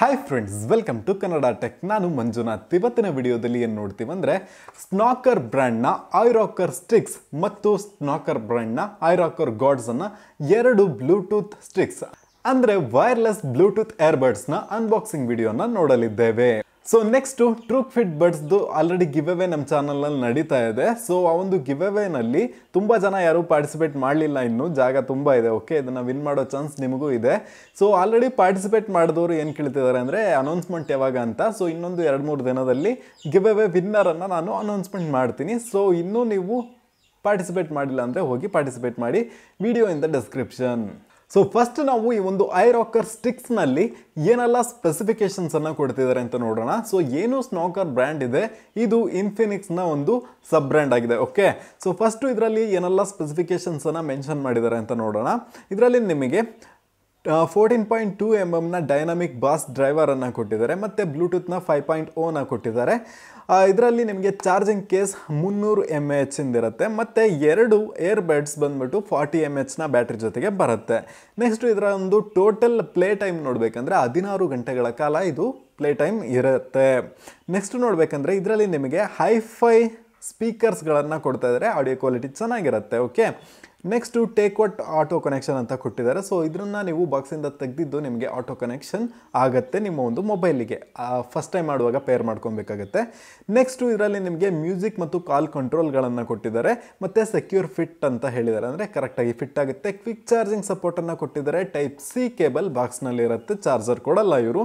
Hi friends, welcome to Kannada tech. ನಾನು ಮಂಜುನಾಥ್. ಇವತ್ತಿನ ವಿಡಿಯೋದಲ್ಲಿ ಏನು ನೋಡ್ತೀವಿ ಅಂದರೆ ಸ್ನೋಕರ್ ಬ್ರ್ಯಾಂಡ್ನ iRocker ಸ್ಟಿಕ್ಸ್ ಮತ್ತು ಸ್ನೋಕರ್ ಬ್ರ್ಯಾಂಡ್ನ iRocker ಗಾಡ್ಸನ್ನು ಎರಡು ಬ್ಲೂಟೂತ್ ಸ್ಟಿಕ್ಸ್ ಅಂದರೆ ವೈರ್ಲೆಸ್ ಬ್ಲೂಟೂತ್ ಏರ್ಬಡ್ಸ್ನ ಅನ್ಬಾಕ್ಸಿಂಗ್ ವಿಡಿಯೋನ ನೋಡಲಿದ್ದೇವೆ. ಸೊ ನೆಕ್ಸ್ಟು ಟ್ರೂಕ್ ಫಿಟ್ ಬಡ್ಸ್ದು ಆಲ್ರೆಡಿ ಗಿವ್ ಅವೇ ನಮ್ಮ ಚಾನಲ್ನಲ್ಲಿ ನಡೀತಾ ಇದೆ. ಸೊ ಆ ಒಂದು ಗಿವ್ ಅವೇನಲ್ಲಿ ತುಂಬ ಜನ ಯಾರೂ ಪಾರ್ಟಿಸಿಪೇಟ್ ಮಾಡಲಿಲ್ಲ, ಇನ್ನೂ ಜಾಗ ತುಂಬ ಇದೆ. ಓಕೆ, ಇದನ್ನು ವಿನ್ ಮಾಡೋ ಚಾನ್ಸ್ ನಿಮಗೂ ಇದೆ. ಸೊ ಆಲ್ರೆಡಿ ಪಾರ್ಟಿಸಿಪೇಟ್ ಮಾಡಿದವರು ಏನು ಕೇಳ್ತಿದ್ದಾರೆ ಅಂದರೆ ಅನೌನ್ಸ್ಮೆಂಟ್ ಯಾವಾಗ ಅಂತ. ಸೊ ಇನ್ನೊಂದು 2-3 ದಿನದಲ್ಲಿ ಗಿವ್ ಅವೇ ವಿನ್ನರನ್ನು ನಾನು ಅನೌನ್ಸ್ಮೆಂಟ್ ಮಾಡ್ತೀನಿ. ಸೊ ಇನ್ನೂ ನೀವು ಪಾರ್ಟಿಸಿಪೇಟ್ ಮಾಡಿಲ್ಲ ಅಂದರೆ ಹೋಗಿ ಪಾರ್ಟಿಸಿಪೇಟ್ ಮಾಡಿ, video in the description. So first ನಾವು ಈ ಒಂದು iRocker ಸ್ಟಿಕ್ಸ್ನಲ್ಲಿ ಏನೆಲ್ಲ ಸ್ಪೆಸಿಫಿಕೇಶನ್ಸನ್ನು ಕೊಡ್ತಿದ್ದಾರೆ ಅಂತ ನೋಡೋಣ. ಸೊ ಏನು ಸ್ನೋಕರ್ ಬ್ರ್ಯಾಂಡ್ ಇದೆ, ಇದು ಇನ್ಫಿನಿಕ್ಸ್ನ ಒಂದು ಸಬ್ ಬ್ರ್ಯಾಂಡ್ ಆಗಿದೆ. ಓಕೆ, ಸೊ ಫಸ್ಟು ಇದರಲ್ಲಿ ಏನೆಲ್ಲ ಸ್ಪೆಸಿಫಿಕೇಶನ್ಸನ್ನು ಮೆನ್ಷನ್ ಮಾಡಿದ್ದಾರೆ ಅಂತ ನೋಡೋಣ. ಇದರಲ್ಲಿ ನಿಮಗೆ 14.2 mm ಡೈನಾಮಿಕ್ ಬಾಸ್ ಡ್ರೈವರನ್ನು ಕೊಟ್ಟಿದ್ದಾರೆ ಮತ್ತು ಬ್ಲೂಟೂತ್ನ 5.0ನ ಕೊಟ್ಟಿದ್ದಾರೆ. ಇದರಲ್ಲಿ ನಿಮಗೆ ಚಾರ್ಜಿಂಗ್ ಕೇಸ್ 300 mAh ಇಂದಿರುತ್ತೆ ಮತ್ತು 2 ಏರ್ಬಡ್ಸ್ ಬಂದ್ಬಿಟ್ಟು 40 mAh ಬ್ಯಾಟ್ರಿ ಜೊತೆಗೆ ಬರುತ್ತೆ. ನೆಕ್ಸ್ಟ್ ಇದರ ಒಂದು ಟೋಟಲ್ ಪ್ಲೇ ಟೈಮ್ ನೋಡಬೇಕಂದ್ರೆ 16 ಗಂಟೆಗಳ ಕಾಲ ಇದು ಪ್ಲೇ ಟೈಮ್ ಇರುತ್ತೆ. ನೆಕ್ಸ್ಟ್ ನೋಡಬೇಕಂದ್ರೆ ಇದರಲ್ಲಿ ನಿಮಗೆ ಹೈಫೈ ಸ್ಪೀಕರ್ಸ್ಗಳನ್ನು ಕೊಡ್ತಾ ಇದ್ದಾರೆ, ಆಡಿಯೋ ಕ್ವಾಲಿಟಿ ಚೆನ್ನಾಗಿರುತ್ತೆ. Okay, next take what auto connection ಅಂತ ಕೊಟ್ಟಿದ್ದಾರೆ. ಸೊ ಇದನ್ನು ನೀವು ಬಾಕ್ಸಿಂದ ತೆಗೆದಿದ್ದು ನಿಮಗೆ ಆಟೋ ಕನೆಕ್ಷನ್ ಆಗುತ್ತೆ ನಿಮ್ಮ ಒಂದು ಮೊಬೈಲಿಗೆ. ಫಸ್ಟ್ ಟೈಮ್ ಮಾಡುವಾಗ ಪೇರ್ ಮಾಡ್ಕೊಬೇಕಾಗತ್ತೆ. ನೆಕ್ಸ್ಟು ಇದರಲ್ಲಿ ನಿಮಗೆ ಮ್ಯೂಸಿಕ್ ಮತ್ತು ಕಾಲ್ ಕಂಟ್ರೋಲ್ಗಳನ್ನು ಕೊಟ್ಟಿದ್ದಾರೆ ಮತ್ತು ಸೆಕ್ಯೂರ್ ಫಿಟ್ ಅಂತ ಹೇಳಿದ್ದಾರೆ, ಅಂದರೆ ಕರೆಕ್ಟಾಗಿ ಫಿಟ್ ಆಗುತ್ತೆ. ಕ್ವಿಕ್ ಚಾರ್ಜಿಂಗ್ ಸಪೋರ್ಟನ್ನು ಕೊಟ್ಟಿದ್ದಾರೆ. ಟೈಪ್ ಸಿ ಕೇಬಲ್ ಬಾಕ್ಸ್ನಲ್ಲಿರುತ್ತೆ, ಚಾರ್ಜರ್ ಕೊಡಲ್ಲ ಇವರು.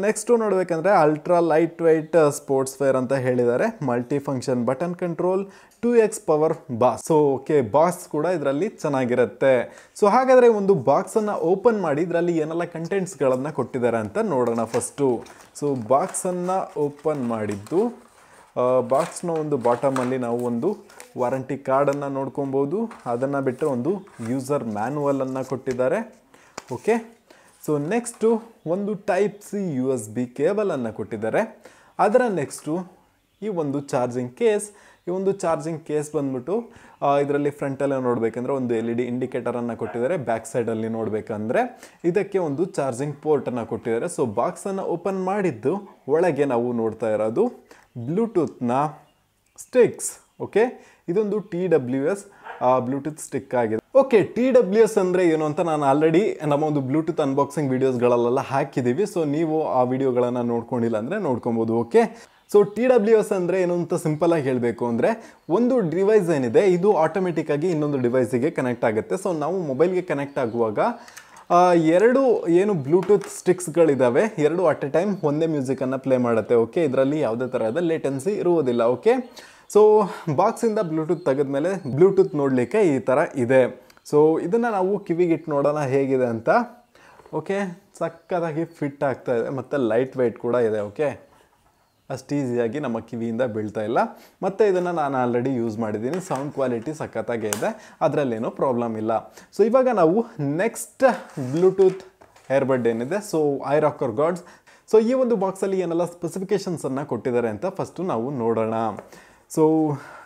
ನೆಕ್ಸ್ಟು ನೋಡಬೇಕಂದ್ರೆ ultra light weight sports wear ಅಂತ ಹೇಳಿದ್ದಾರೆ. Multi function button control, 2x power bass. So okay, bass ಕೂಡ ಇದರಲ್ಲಿ ಚೆನ್ನಾಗಿರುತ್ತೆ. ಸೊ ಹಾಗಾದರೆ ಒಂದು ಬಾಕ್ಸನ್ನು ಓಪನ್ ಮಾಡಿ ಇದರಲ್ಲಿ ಏನೆಲ್ಲ ಕಂಟೆಂಟ್ಸ್ಗಳನ್ನು ಕೊಟ್ಟಿದ್ದಾರೆ ಅಂತ ನೋಡೋಣ ಫಸ್ಟು. ಸೊ ಬಾಕ್ಸನ್ನು ಓಪನ್ ಮಾಡಿದ್ದು, ಬಾಕ್ಸ್ನ ಒಂದು ಬಾಟಮಲ್ಲಿ ನಾವು ಒಂದು ವಾರಂಟಿ ಕಾರ್ಡನ್ನು ನೋಡ್ಕೊಬೋದು. ಅದನ್ನು ಬಿಟ್ಟು ಒಂದು ಯೂಸರ್ ಮ್ಯಾನ್ಯುವಲನ್ನು ಕೊಟ್ಟಿದ್ದಾರೆ. ಓಕೆ, ಸೊ ನೆಕ್ಸ್ಟು ಒಂದು ಟೈಪ್ ಸಿ USB ಕೇಬಲನ್ನು ಕೊಟ್ಟಿದ್ದಾರೆ. ಅದರ ನೆಕ್ಸ್ಟು ಈ ಒಂದು ಚಾರ್ಜಿಂಗ್ ಕೇಸ್. ಈ ಒಂದು ಚಾರ್ಜಿಂಗ್ ಕೇಸ್ ಬಂದ್ಬಿಟ್ಟು ಇದರಲ್ಲಿ ಫ್ರಂಟಲ್ಲಿ ನೋಡಬೇಕಂದ್ರೆ ಒಂದು LED ಇಂಡಿಕೇಟರನ್ನು ಕೊಟ್ಟಿದ್ದಾರೆ. ಬ್ಯಾಕ್ ಸೈಡಲ್ಲಿ ನೋಡಬೇಕಂದ್ರೆ ಇದಕ್ಕೆ ಒಂದು ಚಾರ್ಜಿಂಗ್ ಪೋರ್ಟನ್ನು ಕೊಟ್ಟಿದ್ದಾರೆ. ಸೊ ಬಾಕ್ಸನ್ನು ಓಪನ್ ಮಾಡಿದ್ದು ಒಳಗೆ ನಾವು ನೋಡ್ತಾ ಇರೋದು ಬ್ಲೂಟೂತ್ನ ಸ್ಟಿಕ್ಸ್. ಓಕೆ, ಇದೊಂದು TWS ಬ್ಲೂಟೂತ್ ಸ್ಟಿಕ್ ಆಗಿದೆ. ಓಕೆ, TWS ಅಂದರೆ ಏನು ಅಂತ ನಾನು ಆಲ್ರೆಡಿ ನಮ್ಮ ಒಂದು ಬ್ಲೂಟೂತ್ ಅನ್ಬಾಕ್ಸಿಂಗ್ ವೀಡಿಯೋಸ್ಗಳಲ್ಲೆಲ್ಲ ಹಾಕಿದ್ದೀವಿ. ಸೊ ನೀವು ಆ ವಿಡಿಯೋಗಳನ್ನು ನೋಡ್ಕೊಂಡಿಲ್ಲ ಅಂದರೆ ನೋಡ್ಕೊಬೋದು. ಓಕೆ, ಸೊ TWS ಅಂದರೆ ಏನು ಅಂತ ಸಿಂಪಲಾಗಿ ಹೇಳಬೇಕು ಅಂದರೆ ಒಂದು ಡಿವೈಸ್ ಏನಿದೆ ಇದು ಆಟೋಮೆಟಿಕ್ಕಾಗಿ ಇನ್ನೊಂದು ಡಿವೈಸಿಗೆ ಕನೆಕ್ಟ್ ಆಗುತ್ತೆ. ಸೊ ನಾವು ಮೊಬೈಲ್ಗೆ ಕನೆಕ್ಟ್ ಆಗುವಾಗ ಎರಡು ಏನು ಬ್ಲೂಟೂತ್ ಸ್ಟಿಕ್ಸ್ಗಳಿದ್ದಾವೆ, ಎರಡು ಅಟ್ ಎ ಟೈಮ್ ಒಂದೇ ಮ್ಯೂಸಿಕನ್ನು ಪ್ಲೇ ಮಾಡುತ್ತೆ. ಓಕೆ, ಇದರಲ್ಲಿ ಯಾವುದೇ ಥರದ ಲೇಟೆನ್ಸಿ ಇರುವುದಿಲ್ಲ. ಓಕೆ, ಸೊ ಬಾಕ್ಸಿಂದ ಬ್ಲೂಟೂತ್ ತೆಗೆದ್ಮೇಲೆ ಬ್ಲೂಟೂತ್ ನೋಡಲಿಕ್ಕೆ ಈ ಥರ ಇದೆ. ಸೊ ಇದನ್ನು ನಾವು ಕಿವಿಗಿಟ್ಟು ನೋಡೋಣ ಹೇಗಿದೆ ಅಂತ. ಓಕೆ, ಸಕ್ಕತ್ತಾಗಿ ಫಿಟ್ ಆಗ್ತಾ ಇದೆ ಮತ್ತು ಲೈಟ್ ವೆಯ್ಟ್ ಕೂಡ ಇದೆ. ಓಕೆ, ಅಷ್ಟು ಈಸಿಯಾಗಿ ನಮ್ಮ ಕಿವಿಯಿಂದ ಬೀಳ್ತಾ ಇಲ್ಲ. ಮತ್ತು ಇದನ್ನು ನಾನು ಆಲ್ರೆಡಿ ಯೂಸ್ ಮಾಡಿದ್ದೀನಿ. ಸೌಂಡ್ ಕ್ವಾಲಿಟಿ ಸಖತ್ತಾಗೇ ಇದೆ, ಅದರಲ್ಲೇನೂ ಪ್ರಾಬ್ಲಮ್ ಇಲ್ಲ. ಸೊ ಇವಾಗ ನಾವು ನೆಕ್ಸ್ಟ್ ಬ್ಲೂಟೂತ್ ಏರ್ಬಡ್ ಏನಿದೆ, ಸೊ iRocker ಗಾಡ್ಸ್. ಸೊ ಈ ಒಂದು ಬಾಕ್ಸಲ್ಲಿ ಏನೆಲ್ಲ ಸ್ಪೆಸಿಫಿಕೇಷನ್ಸನ್ನು ಕೊಟ್ಟಿದ್ದಾರೆ ಅಂತ ಫಸ್ಟು ನಾವು ನೋಡೋಣ. ಸೊ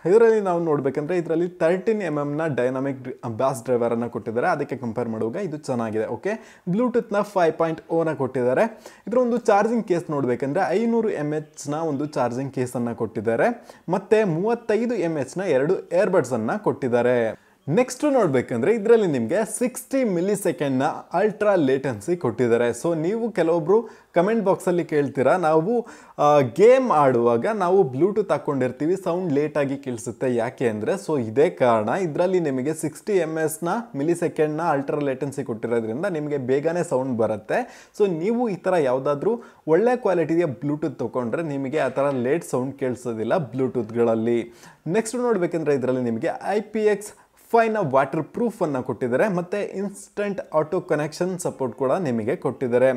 ಇದರಲ್ಲಿ ನಾವು ನೋಡಬೇಕಂದ್ರೆ ಇದರಲ್ಲಿ 13 mm ಡೈನಾಮಿಕ್ ಬಾಸ್ ಡ್ರೈವರನ್ನು ಕೊಟ್ಟಿದ್ದಾರೆ. ಅದಕ್ಕೆ ಕಂಪೇರ್ ಮಾಡುವಾಗ ಇದು ಚೆನ್ನಾಗಿದೆ. ಓಕೆ, ಬ್ಲೂಟೂತ್ನ 5.0ನ ಕೊಟ್ಟಿದ್ದಾರೆ. ಇದರ ಒಂದು ಚಾರ್ಜಿಂಗ್ ಕೇಸ್ ನೋಡಬೇಕಂದ್ರೆ 500 mAh ಒಂದು ಚಾರ್ಜಿಂಗ್ ಕೇಸನ್ನು ಕೊಟ್ಟಿದ್ದಾರೆ ಮತ್ತು 35 mAh 2 ಏರ್ಬಡ್ಸನ್ನು ಕೊಟ್ಟಿದ್ದಾರೆ. ನೆಕ್ಸ್ಟ್ ನೋಡಬೇಕಂದ್ರೆ ಇದರಲ್ಲಿ ನಿಮಗೆ 60 ಮಿಲಿಸೆಕೆಂಡ್ನ ಅಲ್ಟ್ರಾ ಲೇಟೆನ್ಸಿ ಕೊಟ್ಟಿದ್ದಾರೆ. ಸೊ ನೀವು ಕೆಲವೊಬ್ಬರು ಕಮೆಂಟ್ ಬಾಕ್ಸಲ್ಲಿ ಕೇಳ್ತೀರಾ, ನಾವು ಗೇಮ್ ಆಡುವಾಗ ನಾವು ಬ್ಲೂಟೂತ್ ಹಾಕ್ಕೊಂಡಿರ್ತೀವಿ, ಸೌಂಡ್ ಲೇಟಾಗಿ ಕೇಳಿಸುತ್ತೆ ಯಾಕೆ ಅಂದರೆ, ಸೊ ಇದೇ ಕಾರಣ. ಇದರಲ್ಲಿ ನಿಮಗೆ 60 mAh ಮಿಲಿಸೆಕೆಂಡ್ನ ಅಲ್ಟ್ರಾ ಲೇಟೆನ್ಸಿ ಕೊಟ್ಟಿರೋದ್ರಿಂದ ನಿಮಗೆ ಬೇಗನೆ ಸೌಂಡ್ ಬರುತ್ತೆ. ಸೊ ನೀವು ಈ ಥರ ಯಾವುದಾದ್ರೂ ಒಳ್ಳೆ ಕ್ವಾಲಿಟಿಯ ಬ್ಲೂಟೂತ್ ತೊಗೊಂಡ್ರೆ ನಿಮಗೆ ಆ ಥರ ಲೇಟ್ ಸೌಂಡ್ ಕೇಳಿಸೋದಿಲ್ಲ ಬ್ಲೂಟೂತ್ಗಳಲ್ಲಿ. ನೆಕ್ಸ್ಟ್ ನೋಡಬೇಕಂದ್ರೆ ಇದರಲ್ಲಿ ನಿಮಗೆ IPX5ನ ವಾಟರ್ ಪ್ರೂಫನ್ನು ಕೊಟ್ಟಿದ್ದಾರೆ ಮತ್ತು ಇನ್ಸ್ಟೆಂಟ್ ಆಟೋ ಕನೆಕ್ಷನ್ ಸಪೋರ್ಟ್ ಕೂಡ ನಿಮಗೆ ಕೊಟ್ಟಿದ್ದಾರೆ.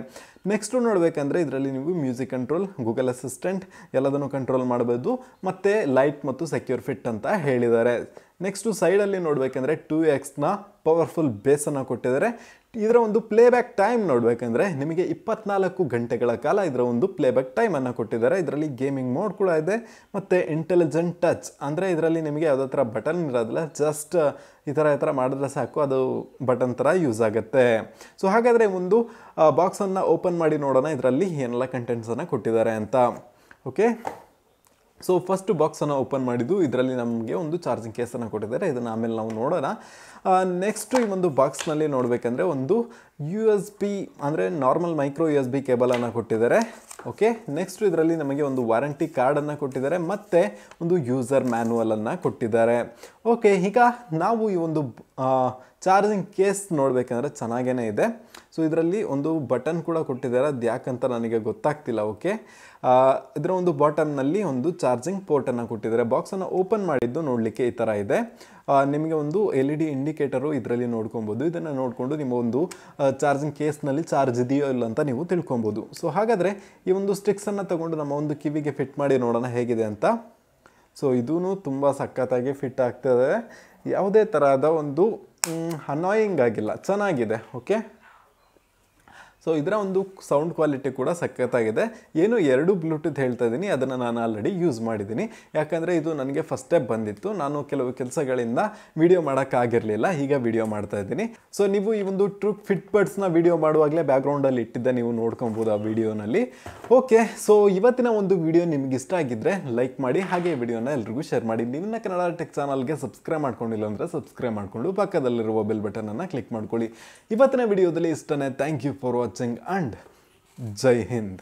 ನೆಕ್ಸ್ಟು ನೋಡಬೇಕಂದ್ರೆ ಇದರಲ್ಲಿ ನೀವು ಮ್ಯೂಸಿಕ್ ಕಂಟ್ರೋಲ್, ಗೂಗಲ್ ಅಸಿಸ್ಟೆಂಟ್ ಎಲ್ಲದನ್ನು ಕಂಟ್ರೋಲ್ ಮಾಡಬಹುದು ಮತ್ತು ಲೈಟ್ ಮತ್ತು ಸೆಕ್ಯೂರ್ ಫಿಟ್ ಅಂತ ಹೇಳಿದ್ದಾರೆ. ನೆಕ್ಸ್ಟು ಸೈಡಲ್ಲಿ ನೋಡಬೇಕಂದ್ರೆ 2x ಪವರ್ಫುಲ್ ಬೇಸನ್ನು ಕೊಟ್ಟಿದ್ದಾರೆ. ಇದರ ಒಂದು ಪ್ಲೇಬ್ಯಾಕ್ ಟೈಮ್ ನೋಡಬೇಕಂದ್ರೆ ನಿಮಗೆ 24 ಗಂಟೆಗಳ ಕಾಲ ಇದರ ಒಂದು ಪ್ಲೇಬ್ಯಾಕ್ ಟೈಮನ್ನು ಕೊಟ್ಟಿದ್ದಾರೆ. ಇದರಲ್ಲಿ ಗೇಮಿಂಗ್ ಮೋಡ್ ಕೂಡ ಇದೆ ಮತ್ತು ಇಂಟೆಲಿಜೆಂಟ್ ಟಚ್ ಅಂದರೆ ಇದರಲ್ಲಿ ನಿಮಗೆ ಯಾವುದೇ ಥರ ಬಟನ್ ಇರೋದಿಲ್ಲ, ಜಸ್ಟ್ ಈ ಥರ ಮಾಡಿದ್ರೆ ಸಾಕು, ಅದು ಬಟನ್ ಥರ ಯೂಸ್ ಆಗುತ್ತೆ. ಸೊ ಹಾಗಾದರೆ ಒಂದು ಬಾಕ್ಸನ್ನು ಓಪನ್ ಮಾಡಿ ನೋಡೋಣ ಇದರಲ್ಲಿ ಏನೆಲ್ಲ ಕಂಟೆಂಟ್ಸನ್ನು ಕೊಟ್ಟಿದ್ದಾರೆ ಅಂತ. ಓಕೆ, ಸೊ ಫಸ್ಟ್ ಬಾಕ್ಸನ್ನು ಓಪನ್ ಮಾಡಿದ್ದು ಇದರಲ್ಲಿ ನಮಗೆ ಒಂದು ಚಾರ್ಜಿಂಗ್ ಕೇಸನ್ನು ಕೊಟ್ಟಿದ್ದಾರೆ, ಇದನ್ನು ಆಮೇಲೆ ನಾವು ನೋಡೋಣ. ನೆಕ್ಸ್ಟು ಈ ಒಂದು ಬಾಕ್ಸ್ನಲ್ಲಿ ನೋಡಬೇಕಂದ್ರೆ ಒಂದು USB ಅಂದರೆ ನಾರ್ಮಲ್ ಮೈಕ್ರೋ USB ಕೇಬಲನ್ನು ಕೊಟ್ಟಿದ್ದಾರೆ. ಓಕೆ, ನೆಕ್ಸ್ಟು ಇದರಲ್ಲಿ ನಮಗೆ ಒಂದು ವಾರಂಟಿ ಕಾರ್ಡನ್ನು ಕೊಟ್ಟಿದ್ದಾರೆ ಮತ್ತು ಒಂದು ಯೂಸರ್ ಮ್ಯಾನ್ಯುವಲನ್ನು ಕೊಟ್ಟಿದ್ದಾರೆ. ಓಕೆ, ಈಗ ನಾವು ಈ ಒಂದು ಚಾರ್ಜಿಂಗ್ ಕೇಸ್ ನೋಡಬೇಕಂದ್ರೆ ಚೆನ್ನಾಗೇ ಇದೆ. ಸೊ ಇದರಲ್ಲಿ ಒಂದು ಬಟನ್ ಕೂಡ ಕೊಟ್ಟಿದ್ದಾರೆ, ಅದು ಯಾಕಂತ ನನಗೆ ಗೊತ್ತಾಗ್ತಿಲ್ಲ. ಓಕೆ, ಇದರ ಒಂದು ಬಾಟಮ್ನಲ್ಲಿ ಒಂದು ಚಾರ್ಜಿಂಗ್ ಪೋರ್ಟನ್ನು ಕೊಟ್ಟಿದ್ದಾರೆ. ಬಾಕ್ಸನ್ನು ಓಪನ್ ಮಾಡಿದ್ದು ನೋಡಲಿಕ್ಕೆ ಈ ಥರ ಇದೆ. ನಿಮಗೆ ಒಂದು LED ಇಂಡಿಕೇಟರು ಇದರಲ್ಲಿ ನೋಡ್ಕೊಬೋದು. ಇದನ್ನು ನೋಡಿಕೊಂಡು ನಿಮ್ಮ ಒಂದು ಚಾರ್ಜಿಂಗ್ ಕೇಸ್ನಲ್ಲಿ ಚಾರ್ಜ್ ಇದೆಯೋ ಇಲ್ಲ ಅಂತ ನೀವು ತಿಳ್ಕೊಬೋದು. ಸೊ ಹಾಗಾದರೆ ಈ ಒಂದು ಸ್ಟಿಕ್ಸನ್ನು ತಗೊಂಡು ನಮ್ಮ ಒಂದು ಕಿವಿಗೆ ಫಿಟ್ ಮಾಡಿ ನೋಡೋಣ ಹೇಗಿದೆ ಅಂತ. ಸೊ ಇದೂ ತುಂಬ ಸಖತ್ತಾಗಿ ಫಿಟ್ ಆಗ್ತದೆ, ಯಾವುದೇ ಥರದ ಒಂದು ಅನಾಯಿಂಗ್ ಆಗಿಲ್ಲ, ಚೆನ್ನಾಗಿದೆ. ಓಕೆ, ಸೊ ಇದರ ಒಂದು ಸೌಂಡ್ ಕ್ವಾಲಿಟಿ ಕೂಡ ಸಖತ್ತಾಗಿದೆ. ಏನು 2 ಬ್ಲೂಟೂತ್ ಹೇಳ್ತಾ ಇದ್ದೀನಿ, ಅದನ್ನು ನಾನು ಆಲ್ರೆಡಿ ಯೂಸ್ ಮಾಡಿದ್ದೀನಿ. ಯಾಕಂದರೆ ಇದು ನನಗೆ ಫಸ್ಟ್ ಸ್ಟೆಪ್ ಬಂದಿತ್ತು, ನಾನು ಕೆಲವು ಕೆಲಸಗಳಿಂದ ವಿಡಿಯೋ ಮಾಡೋಕ್ಕಾಗಿರಲಿಲ್ಲ, ಈಗ ವಿಡಿಯೋ ಮಾಡ್ತಾ ಇದ್ದೀನಿ. ಸೊ ನೀವು ಈ ಒಂದು ಟ್ರೂಕ್ ಫಿಟ್ ಬಡ್ಸ್ನ ವಿಡಿಯೋ ಮಾಡುವಾಗಲೇ ಬ್ಯಾಕ್ಗ್ರೌಂಡಲ್ಲಿ ಇಟ್ಟಿದ್ದೆ, ನೀವು ನೋಡ್ಕೊಬೋದು ಆ ವಿಡಿಯೋನಲ್ಲಿ. ಓಕೆ, ಸೊ ಇವತ್ತಿನ ಒಂದು ವಿಡಿಯೋ ನಿಮ್ಗೆ ಇಷ್ಟ ಆಗಿದ್ದರೆ ಲೈಕ್ ಮಾಡಿ, ಹಾಗೆ ವಿಡಿಯೋನ ಎಲ್ರಿಗೂ ಶೇರ್ ಮಾಡಿ. ನೀವು ಕನ್ನಡ ಟೆಕ್ ಚಾನಲ್ಗೆ ಸಬ್ಸ್ಕ್ರೈಬ್ ಮಾಡ್ಕೊಂಡಿಲ್ಲ ಅಂದರೆ ಸಬ್ಸ್ಕ್ರೈಬ್ ಮಾಡಿಕೊಂಡು ಪಕ್ಕದಲ್ಲಿರುವ ಬೆಲ್ ಬಟನನ್ನು ಕ್ಲಿಕ್ ಮಾಡ್ಕೊಳ್ಳಿ. ಇವತ್ತಿನ ವಿಡಿಯೋದಲ್ಲಿ ಇಷ್ಟನೇ. Thank you for watching and Jai Hind.